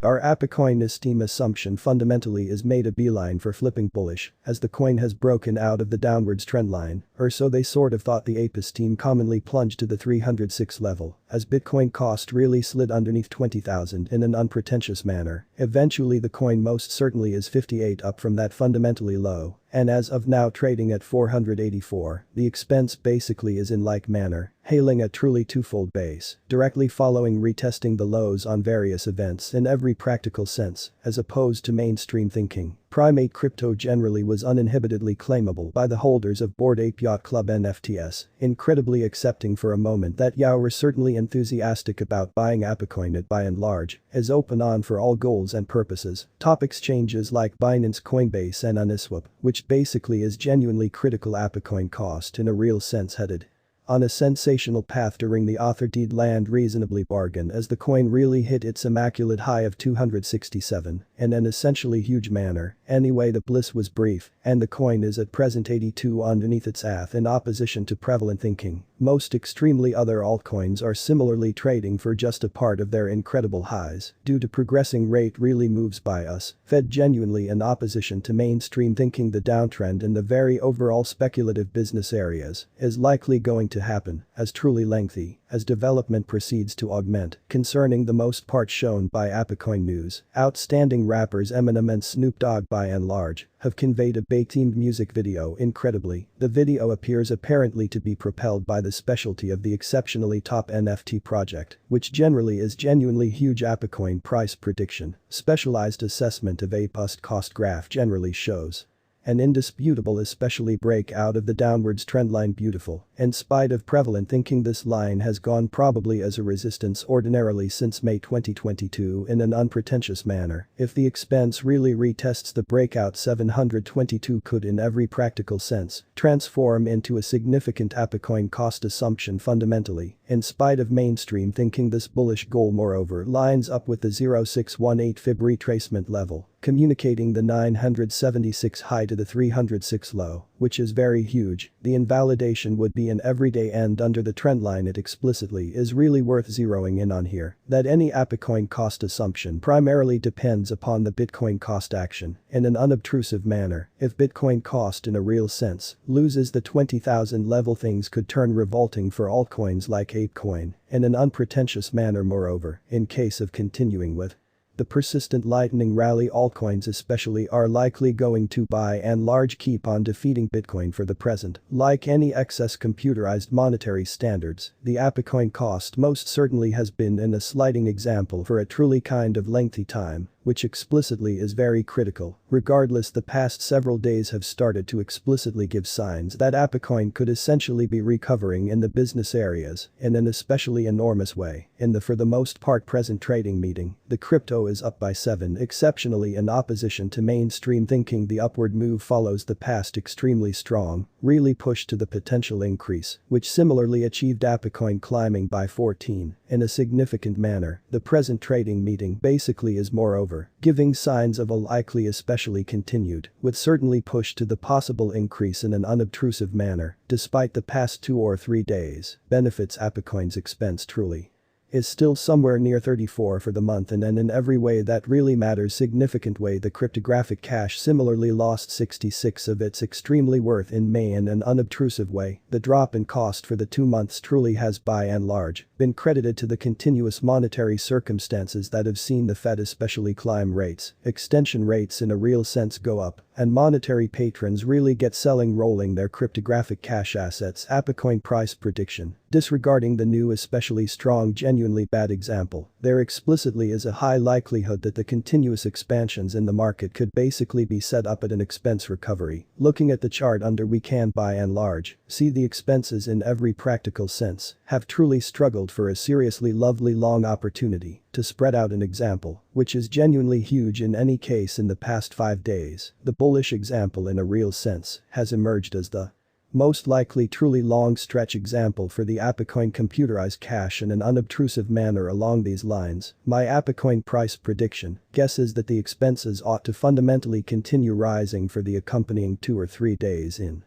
Our apecoin esteem assumption fundamentally is made a beeline for flipping bullish, as the coin has broken out of the downwards trendline, or so they sort of thought. The ape esteem commonly plunged to the 306 level, as Bitcoin cost really slid underneath 20,000 in an unpretentious manner. Eventually the coin most certainly is 58 up from that fundamentally low, and as of now trading at 484, the expense basically is in like manner, hailing a truly twofold base, directly following retesting the lows on various events in every practical sense, as opposed to mainstream thinking. Primate crypto generally was uninhibitedly claimable by the holders of Bored Ape Yacht Club NFTs, incredibly accepting for a moment that Yao were certainly enthusiastic about buying apecoin at by and large, is open on for all goals and purposes. Top exchanges like Binance, Coinbase and Uniswap, which basically is genuinely critical apecoin cost in a real sense headed on a sensational path during the author deed land reasonably bargain as the coin really hit its immaculate high of 267 in an essentially huge manner. Anyway, the bliss was brief, and the coin is at present 82 underneath its path in opposition to prevalent thinking. Most extremely other altcoins are similarly trading for just a part of their incredible highs due to progressing rate really moves by us, fed genuinely in opposition to mainstream thinking. The downtrend in the very overall speculative business areas is likely going to happen as truly lengthy as development proceeds to augment, concerning the most part shown by apecoin news. Outstanding rappers Eminem and Snoop Dogg by and large have conveyed a Bake-themed music video incredibly. The video appears apparently to be propelled by the specialty of the exceptionally top NFT project, which generally is genuinely huge. Apecoin price prediction, specialized assessment of APE cost graph generally shows an indisputable especially break out of the downwards trendline beautiful. In spite of prevalent thinking, this line has gone probably as a resistance ordinarily since May 2022 in an unpretentious manner. If the expense really retests the breakout, 722 could in every practical sense transform into a significant apecoin cost assumption fundamentally. In spite of mainstream thinking, this bullish goal moreover lines up with the 0618 fib retracement level, communicating the 976 high to the 306 low, which is very huge. The invalidation would be an everyday end under the trendline. It explicitly is really worth zeroing in on here that any apecoin cost assumption primarily depends upon the Bitcoin cost action in an unobtrusive manner. If Bitcoin cost in a real sense loses the 20,000 level, things could turn revolting for altcoins like apecoin in an unpretentious manner. Moreover, in case of continuing with the persistent lightning rally, altcoins especially are likely going to by and large keep on defeating Bitcoin for the present. Like any excess computerized monetary standards, the apecoin cost most certainly has been in a sliding example for a truly kind of lengthy time, which explicitly is very critical. Regardless, the past several days have started to explicitly give signs that apecoin could essentially be recovering in the business areas in an especially enormous way. In the for the most part present trading meeting, the crypto is up by 7 exceptionally in opposition to mainstream thinking. The upward move follows the past extremely strong, really push to the potential increase, which similarly achieved apecoin climbing by 14 in a significant manner. The present trading meeting basically is moreover giving signs of a likely especially continued, with certainly push to the possible increase in an unobtrusive manner, despite the past 2 or 3 days. Benefits apecoin's expense truly is still somewhere near 34 for the month, and in every way that really matters significant way. The cryptographic cash similarly lost 66 of its extremely worth in May in an unobtrusive way. The drop in cost for the 2 months truly has by and large been credited to the continuous monetary circumstances that have seen the Fed especially climb rates, extension rates in a real sense go up, and monetary patrons really get selling rolling their cryptographic cash assets. Apecoin price prediction, disregarding the new especially strong genuinely bad example, there explicitly is a high likelihood that the continuous expansions in the market could basically be set up at an expense recovery. Looking at the chart under, we can by and large see the expenses in every practical sense have truly struggled for a seriously lovely long opportunity to spread out. An example, which is genuinely huge in any case in the past 5 days, the bullish example in a real sense has emerged as the most likely truly long stretch example for the apecoin computerized cash in an unobtrusive manner. Along these lines, my apecoin price prediction guess is that the expenses ought to fundamentally continue rising for the accompanying 2 or 3 days in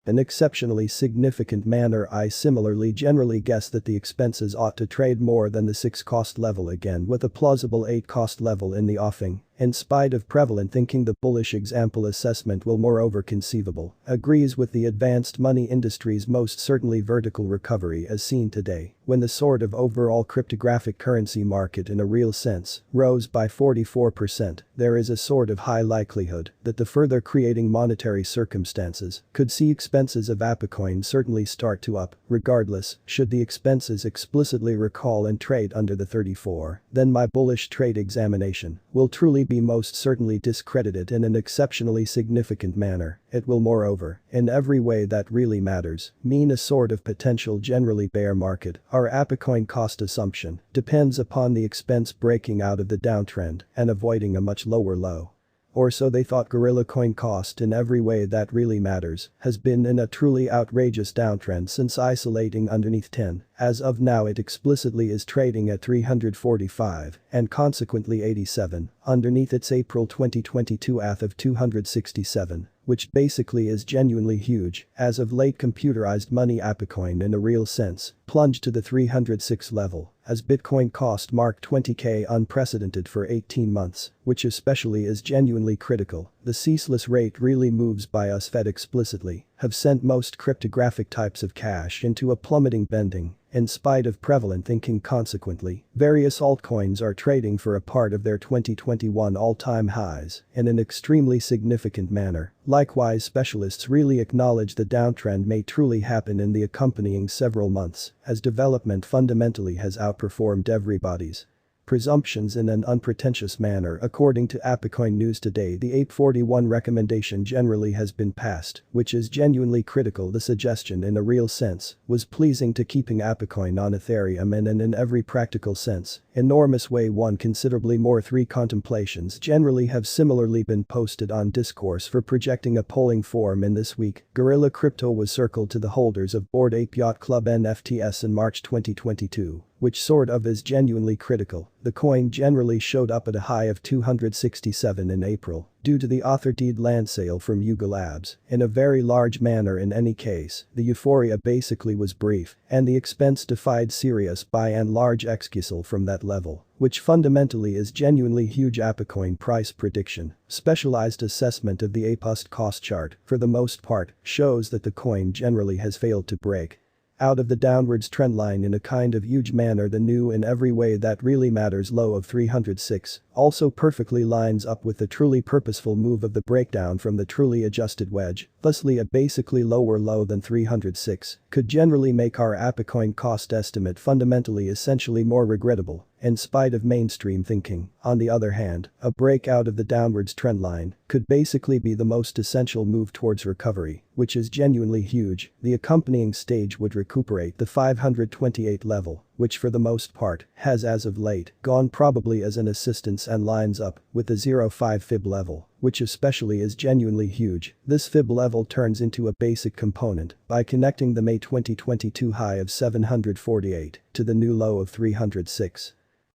An exceptionally significant manner. I similarly generally guess that the expenses ought to trade more than the 6 cost level again with a plausible 8 cost level in the offing. In spite of prevalent thinking, the bullish example assessment will moreover conceivable agrees with the advanced money industry's most certainly vertical recovery as seen today, when the sort of overall cryptographic currency market in a real sense rose by 44%, there is a sort of high likelihood that the further creating monetary circumstances could see expenses of apecoin certainly start to up, regardless, should the expenses explicitly recall and trade under the 34, then my bullish trade examination will truly be most certainly discredited in an exceptionally significant manner. It will moreover, in every way that really matters, mean a sort of potential generally bear market. Our apecoin cost assumption depends upon the expense breaking out of the downtrend and avoiding a much lower low. Or so they thought. Gorilla coin cost in every way that really matters has been in a truly outrageous downtrend since isolating underneath 10. As of now it explicitly is trading at 345 and consequently 87 underneath its April 2022 ATH of 267. Which basically is genuinely huge. As of late, computerized money apecoin in a real sense plunged to the 306 level as Bitcoin cost marked 20k, unprecedented for 18 months, which especially is genuinely critical. The ceaseless rate really moves by us Fed explicitly have sent most cryptographic types of cash into a plummeting bending. In spite of prevalent thinking, consequently, various altcoins are trading for a part of their 2021 all-time highs in an extremely significant manner. Likewise, specialists really acknowledge the downtrend may truly happen in the accompanying several months as development fundamentally has outperformed everybody's presumptions in an unpretentious manner. According to apecoin news today, the 841 recommendation generally has been passed, which is genuinely critical. The suggestion in a real sense was pleasing to keeping apecoin on Ethereum and in every practical sense enormous way one considerably more. 3 contemplations generally have similarly been posted on discourse for projecting a polling form in this week. Gorilla Crypto was circled to the holders of Bored Ape Yacht Club NFTs in March 2022. Which sort of is genuinely critical. The coin generally showed up at a high of 267 in April due to the author deed land sale from Yuga Labs in a very large manner. In any case, the euphoria basically was brief and the expense defied serious by and large excusal from that level, which fundamentally is genuinely huge. Apecoin price prediction, specialized assessment of the APUST cost chart for the most part shows that the coin generally has failed to break out of the downwards trendline in a kind of huge manner. The new in every way that really matters low of 306 also perfectly lines up with the truly purposeful move of the breakdown from the truly adjusted wedge, thusly a basically lower low than 306 could generally make our apecoin cost estimate fundamentally essentially more regrettable. In spite of mainstream thinking, on the other hand, a breakout of the downwards trendline could basically be the most essential move towards recovery, which is genuinely huge. The accompanying stage would recuperate the 528 level, which for the most part has as of late gone probably as an assistance and lines up with the 0.5 fib level, which especially is genuinely huge. This fib level turns into a basic component by connecting the May 2022 high of 748 to the new low of 306.